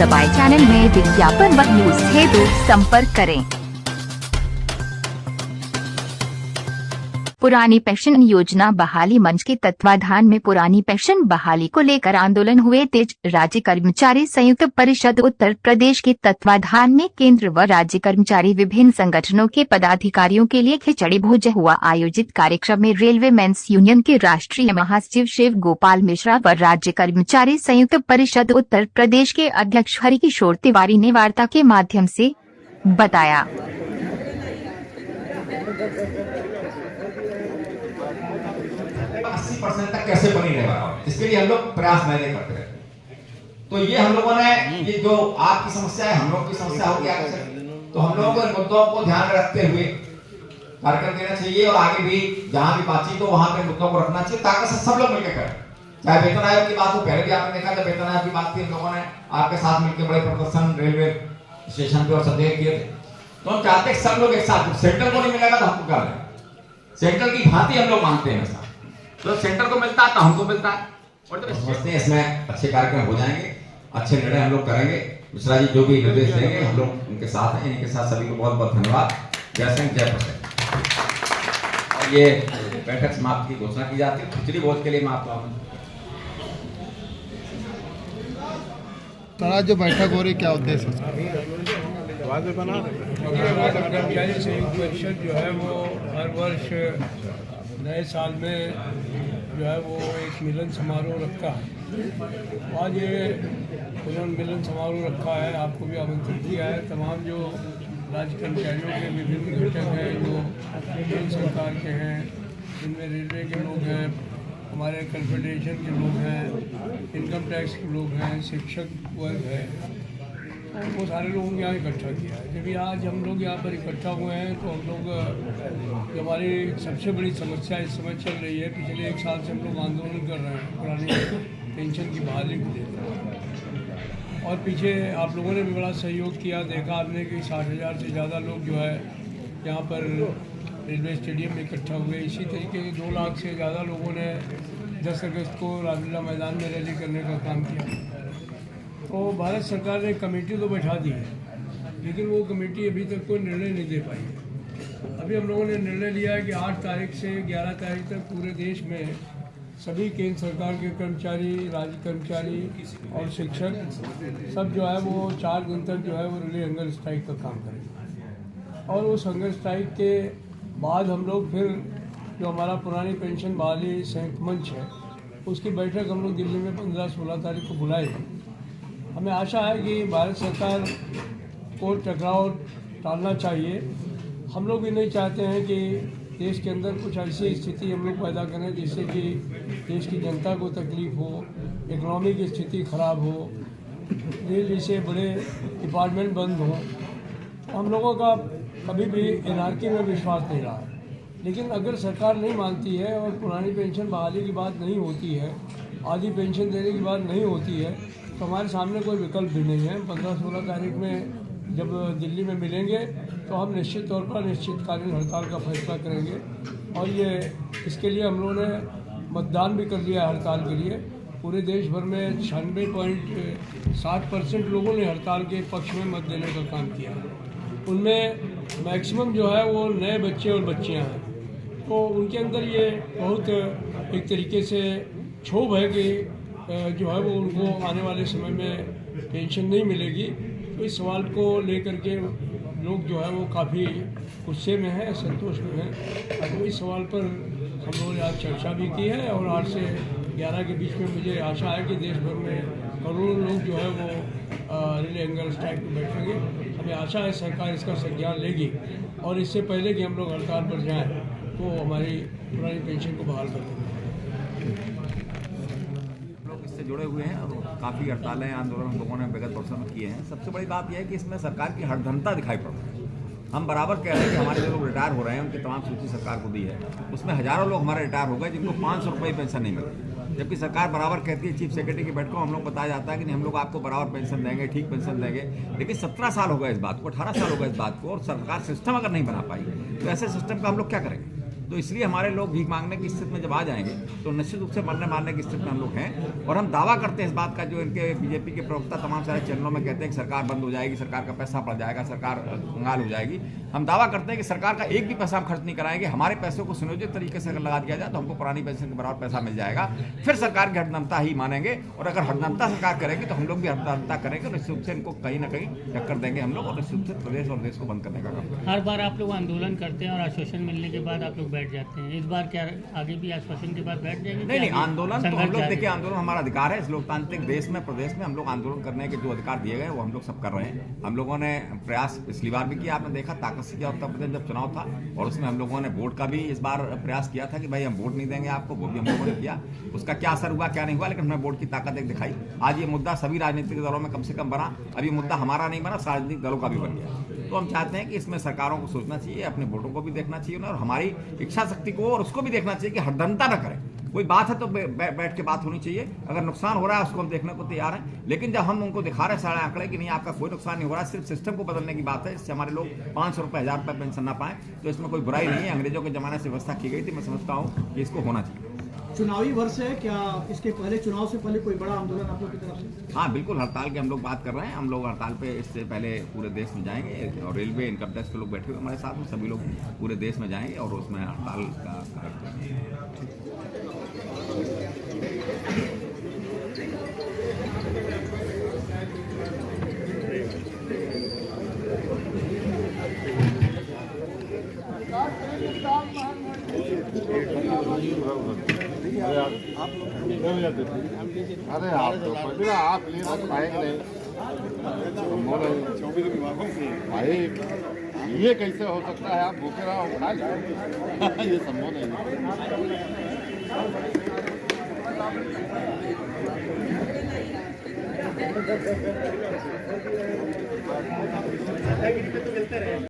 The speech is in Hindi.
दबाएं। चैनल में विज्ञापन व न्यूज हेतु संपर्क करें। पुरानी पेंशन योजना बहाली मंच के तत्वाधान में पुरानी पेंशन बहाली को लेकर आंदोलन हुए तेज। राज्य कर्मचारी संयुक्त परिषद उत्तर प्रदेश के तत्वाधान में केंद्र व राज्य कर्मचारी विभिन्न संगठनों के पदाधिकारियों के लिए खिचड़ी भोज हुआ। आयोजित कार्यक्रम में रेलवे मेंस यूनियन के राष्ट्रीय महासचिव शिव गोपाल मिश्रा व राज्य कर्मचारी संयुक्त परिषद उत्तर प्रदेश के अध्यक्ष हरिकिशोर तिवारी ने वार्ता के माध्यम से बताया। 80% तक कैसे बनी रहेगा, इसके लिए हम लोग प्रयास मैंने करते रहे। तो ये हम लोगों ने ये जो आपकी समस्या है, हम लोग की समस्या होगी आपसे, तो हम लोगों को इन मुद्दों को ध्यान में रखते हुए कार्यक्रम देना चाहिए और आगे भी जहां भी बातचीत हो वहां पे मुद्दों को रखना चाहिए ताकि सब लोग मिलकर करें। चाहे वेतन आयोग की बात हो, पहले भी आपने देखा जब वेतन आयोग की बात थी, हम लोगों ने आपके साथ मिलकर बड़े प्रदर्शन रेलवे स्टेशन पे और सदैव किए थे। तो हम चाहते हैं सब लोग एक साथ, सेंट्रल को नहीं मिलेगा तो हमको क्या मिलेगा, सेंट्रल की भांति हम लोग मानते हैं। तो सेंटर को मिलता है तो हमको मिलता है और तो समझते हैं इसमें अच्छे कार्यक्रम हो जाएंगे, अच्छे निर्णय हम लोग करेंगे। मिश्रा जी जो भी निर्देश देंगे हम लोग उनके साथ हैं। इनके साथ सभी को बहुत बहुत धन्यवाद। जय सिंह जय प्रसिद्ध। और ये बैठक समाप्त की घोषणा की जाती है। खिचड़ी भोज के लिए मैं आपको आज जो बैठक हो रही क्या उद्देश्य है? कर्मचारी संयुक्त परिषद जो है वो हर वर्ष नए साल में जो है वो एक मिलन समारोह रखता है। आज ये उन्होंने मिलन समारोह रखा है, आपको भी आमंत्रित किया है। तमाम जो राज्य कर्मचारियों के विभिन्न घटक हैं जो केंद्र सरकार के हैं, इनमें रेलवे के लोग हैं, हमारे कन्फेडरेशन के लोग हैं, इनकम टैक्स के लोग हैं, शिक्षक वर्ग है, वो सारे लोगों को यहाँ इकट्ठा किया है। जब आज हम लोग यहाँ पर इकट्ठा हुए हैं तो हम लोग जो हमारी सबसे बड़ी समस्या इस समय चल रही है, पिछले 1 साल से हम लोग आंदोलन कर रहे हैं पुरानी पेंशन की बहाली को लेकर। और पीछे आप लोगों ने भी बड़ा सहयोग किया, देखा आपने कि 60,000 से ज़्यादा लोग जो है यहाँ पर रेलवे स्टेडियम में इकट्ठा हुए। इसी तरीके से 2 लाख से ज़्यादा लोगों ने 10 अगस्त को रामलीला मैदान में रैली करने का काम किया। तो भारत सरकार ने कमेटी तो बैठा दी है, लेकिन वो कमेटी अभी तक कोई निर्णय नहीं दे पाई है। अभी हम लोगों ने निर्णय लिया है कि 8 तारीख से 11 तारीख तक पूरे देश में सभी केंद्र सरकार के कर्मचारी, राज्य कर्मचारी और शिक्षक सब जो है वो 4 दिन तक जो है वो रिले हंगर स्ट्राइक का काम करेंगे। और उस हंगर स्ट्राइक के बाद हम लोग फिर जो हमारा पुरानी पेंशन बहाली संयुक्त मंच है उसकी बैठक हम लोग दिल्ली में 15-16 तारीख को बुलाएंगे। हमें आशा है कि भारत सरकार को टकराव टालना चाहिए। हम लोग भी नहीं चाहते हैं कि देश के अंदर कुछ ऐसी स्थिति हम लोग पैदा करें जिससे कि देश की जनता को तकलीफ हो, इकोनॉमी की स्थिति ख़राब हो, रेल जैसे बड़े डिपार्टमेंट बंद हों। हम लोगों का कभी भी एनआरकी में विश्वास नहीं रहा है। लेकिन अगर सरकार नहीं मानती है और पुरानी पेंशन बहाली की बात नहीं होती है, आधी पेंशन देने की बात नहीं होती है, तो हमारे सामने कोई विकल्प भी नहीं है। 15-16 तारीख में जब दिल्ली में मिलेंगे तो हम निश्चित तौर पर अनिश्चितकालीन हड़ताल का फैसला करेंगे। और ये इसके लिए हम लोगों ने मतदान भी कर लिया हड़ताल के लिए। पूरे देश भर में 96.7% लोगों ने हड़ताल के पक्ष में मत देने का काम किया। उनमें मैक्सिमम जो है वो नए बच्चे और बच्चियाँ हैं, तो उनके अंदर ये बहुत एक तरीके से क्षोभ है कि जो है वो उनको आने वाले समय में पेंशन नहीं मिलेगी। तो इस सवाल को लेकर के लोग जो है वो काफ़ी गुस्से में हैं, संतोष में हैं। तो इस सवाल पर हम लोगों ने आज चर्चा भी की है और 8 से 11 के बीच में मुझे आशा है कि देश भर में करोड़ों लोग जो है वो रिले हंगर स्ट्राइक पर बैठेंगे। हमें आशा है सरकार इसका संज्ञान लेगी और इससे पहले कि हम लोग हड़ताल पर जाएँ तो हमारी पुरानी पेंशन को बहाल कर देंगे। इससे जुड़े हुए हैं और काफ़ी हड़तालें, आंदोलन लोगों ने विगत वर्षों में किए हैं। सबसे बड़ी बात यह है कि इसमें सरकार की हठधर्मिता दिखाई पड़ रही है। हम बराबर कह रहे हैं कि हमारे जो लोग रिटायर हो रहे हैं उनकी तमाम सूची सरकार को दी है, उसमें हज़ारों लोग हमारे रिटायर हो गए जिनको 500 रुपये पेंशन नहीं मिल रही, जबकि सरकार बराबर कहती है। चीफ सेक्रेटरी की बैठकों हम लोग बताया जाता है कि नहीं हम लोग आपको बराबर पेंशन देंगे, ठीक पेंशन देंगे, लेकिन 17 साल हो गए इस बात को, 18 साल हो गए इस बात को, और सरकार सिस्टम अगर नहीं बना पाई तो ऐसे सिस्टम का हम लोग क्या करेंगे। तो इसलिए हमारे लोग भीख मांगने की स्थिति में जब आ जाएंगे तो निश्चित रूप से मरने मारने की स्थिति में हम लोग हैं। और हम दावा करते हैं इस बात का, जो इनके बीजेपी के प्रवक्ता तमाम सारे चैनलों में कहते हैं कि सरकार बंद हो जाएगी, सरकार का पैसा पड़ जाएगा, सरकार कंगाल हो जाएगी। हम दावा करते हैं कि सरकार का एक भी पैसा हम खर्च नहीं कराएंगे। हमारे पैसों को सुनियोजित तरीके से अगर लगा दिया जाए तो हमको पुरानी पेंशन के बराबर पैसा मिल जाएगा। फिर सरकार की हरदमता ही मानेंगे, और अगर हरदमता सरकार करेगी तो हम लोग भी हरदमता करेंगे और निश्चित रूप से इनको कहीं ना कहीं टक्कर देंगे हम लोग, और निश्चित रूप से प्रदेश और देश को बंद करने का काम। हर बार आप लोग आंदोलन करते हैं और आश्वासन मिलने के बाद आप लोग बैठ जाते हैं, इस बार क्या आगे भी आश्वासन के बाद बैठ जाएंगे? नहीं, आंदोलन तो हम लोग देखिए, आंदोलन हमारा अधिकार है इस लोकतांत्रिक देश में, प्रदेश में हम लोग आंदोलन करने के जो अधिकार दिए गए वो हम लोग सब कर रहे हैं। हम लोगों ने प्रयास पिछली बार भी किया, आपने देखा ताकत से किया उत्तर प्रदेश जब चुनाव था, और उसमें हम लोगों ने वोट का भी इस बार प्रयास किया था कि भाई हम वोट नहीं देंगे आपको, वो भी हम लोगों ने किया। उसका क्या असर हुआ क्या नहीं हुआ, लेकिन हमने वोट की ताकत एक दिखाई। आज ये मुद्दा सभी राजनीतिक दलों में कम से कम बना, अभी मुद्दा हमारा नहीं बना, राजनीतिक दलों का भी बन गया। तो हम चाहते हैं कि इसमें सरकारों को सोचना चाहिए, अपने वोटों को भी देखना चाहिए और हमारी इच्छा शक्ति को और उसको भी देखना चाहिए कि हरदमता न करें। कोई बात है तो बैठ के बात होनी चाहिए, अगर नुकसान हो रहा है उसको हम देखने को तैयार हैं। लेकिन जब हम उनको दिखा रहे हैं सारे आंकड़े कि नहीं आपका कोई नुकसान नहीं हो रहा है, सिर्फ सिस्टम को बदलने की बात है, इससे हमारे लोग 500 रुपये 1000 रुपये पेंशन ना पाएं, तो इसमें कोई बुराई नहीं है। अंग्रेजों के जमाने से व्यवस्था की गई थी, मैं समझता हूँ कि इसको होना चाहिए। चुनावी वर्ष है, क्या इसके पहले चुनाव से पहले कोई बड़ा आंदोलन आप लोग की तरफ से? हाँ बिल्कुल, हड़ताल की हम लोग बात कर रहे हैं। हम लोग हड़ताल पे इससे पहले पूरे देश में जाएंगे, और रेलवे इनकम टैक्स के लोग बैठे हुए हमारे साथ में, सभी लोग पूरे देश में जाएंगे और उसमें हड़ताल का कार्यक्रम। अरे आप तो पहले आप ले रहे पाएंगे नहीं भाई, ये कैसे हो सकता है? आप भूखे रहो खा लीजिए, ये संभव नहीं।